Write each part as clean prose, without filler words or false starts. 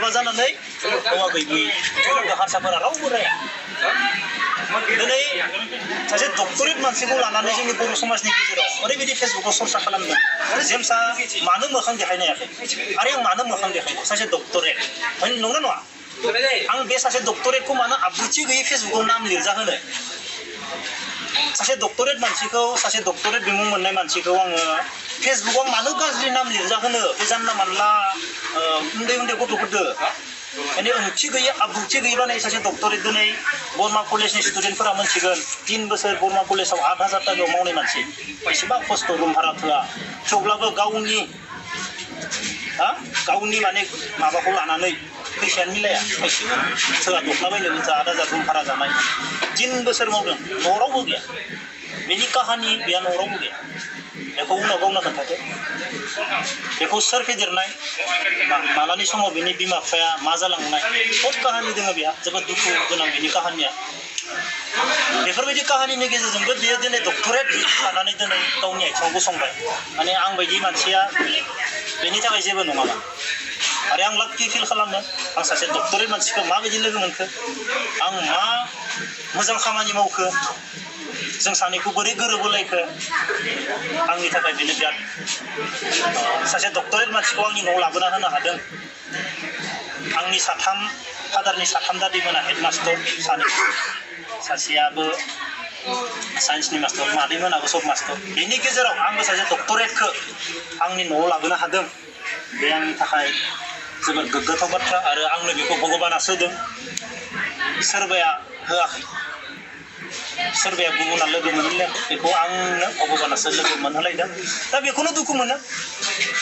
हाबा जानानै हौवा गैयि हारसाफोरा रावबो राया दिनै सासे डक्टरेट मानसिखौ लानानै जोंनि बर' समाजनि गेजेराव ओरैबायदि फेसबुकाव चर्चा खालामदों जेम्सआ मानो मोखां देखायनो हायाखै आरो आं मानो मोखां देखायनो सासे डक्टरेट नंगौना नङा आं बे सासे डक्टरेटखौ मानो आब्रुथि गैयै फेसबुकाव नाम लिरजाहोनो सासे डक्टरेट मानसिखौ सासे डक्टरेट बिमुं मोननाय मानसिखौ आङो फेसबुकाव मानो गाज्रि नाम लिरजाहोनो बे जानला मानला उन्दै उन्दै गथ'फोरदो माने ओंथि गैयै आब्रुथि गैयैबानो सासे डक्टरेट दिनै बरमा कलेजनि स्टुडेन्टफोरा मोनथिगोन 3 बोसोर बरमा कलेजाव 8,000 टाकायाव मावनाय मानसि बेसेबां खस्थ' रुम भारा थोआ थेवब्लाबो गावनि माने माबाखौ लानानै फैसायानो मिलाया खायसेबो सोरबा दख्लाबायनो जा 8,000 रुम भारा जानाय 3 बोसोर मावदों न'आव रावबो गैया बेनि काहानि गैया न'आव रावबो गैया बेखौ उनाव गावनो खोन्थादो बेखौ सोर फेदेरनाय मालानि समाव बेनि बिमा बिफाया मा जालांनाय सब काहानि दङ बेहा जोबोद दुखु गोनां बेनि काहानिया बेफोरबायदि काहानिनि गेजेरजोंबो बियो दिनै डक्टरेट लानानै दिनै गावनि आथिङाव गसंबाय माने आं बायदि मानसिया बेनि थाखाय जेबो नङामोन आरो आं लाक्कि फिल खालामो आं सासे डक्टरेट मानसिखौ माबायदि लोगो मोनखो आं मा मोजां खामानि मावखो जों सानैखौ बोरै गोरोबहोलायखो आंनि थाखाय बेनो बिराद सासे डक्टरेट मानसिखौ आंनि न'आव लाबोना होनो हादों आंनि फादारनि 3 दादिमोना हेडमास्टर सासेयाबो साइन्सनि मास्टर मादैमोनाबो सब मास्टर बेनि गेजेराव आंबो सासे डक्टरेटखौ आंनि न'आव लाबोनो हादों बे आंनि थाखाय जोबोद गोग्गाथाव बाथ्रा आरो आंनो बेखौ भगबानासो होदों सोरबाया होआखै सोरबाया गुबुना लोगो मोनहोलायाखै बेखौ आंनो भगबानासो लोगो मोनहोलायदों दा बेखौनो दुखु मोनो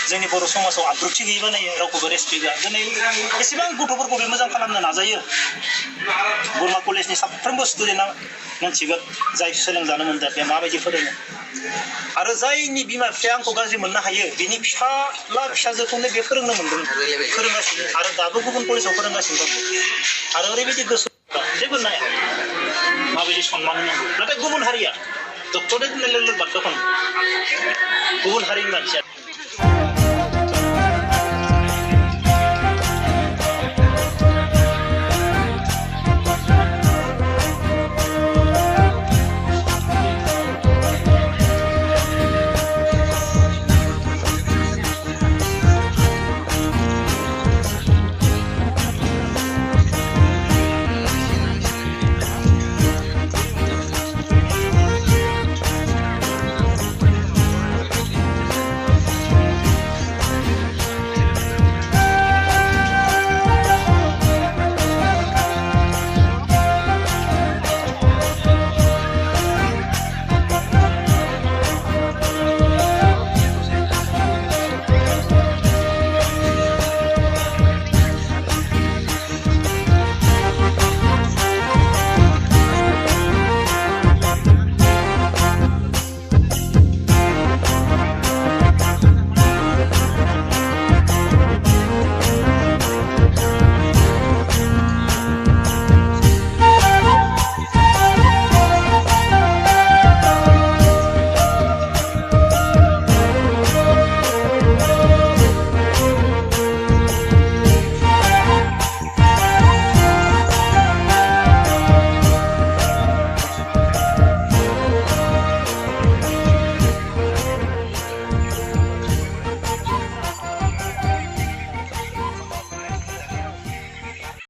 जोंनि बर' समाजाव आब्रुथि गैयै बानायो रावखौबो रेसपेक्ट होआ दिनै एसेबां गथ'फोरखौ बे मोजां खालामनो नाजायो बरमा कलेजनि साफ्रोमबो स्टुडेन्टआ मोनथिगोन जाय सोलोंजानो मोनदों बे माबायदि फोरोङो आरो जायनि बिमा बिफाया आंखौ गाज्रि मोननो हायो बिनि फिसाला फिसाजोखौनो बे फोरोंनो मोनदों फोरोंगासिनो आरो दाबो गुबुन कलेजाव फोरोंगासिनो दं आरो ओरैबायदि गोसो जेबो नाया माबायदि सन्मान होनांगौ नाथाय गुबुन हारिया डक्टरेट होननाय लोगो लोगो बाथ्राखौ गुबुन हारिनि मानसिया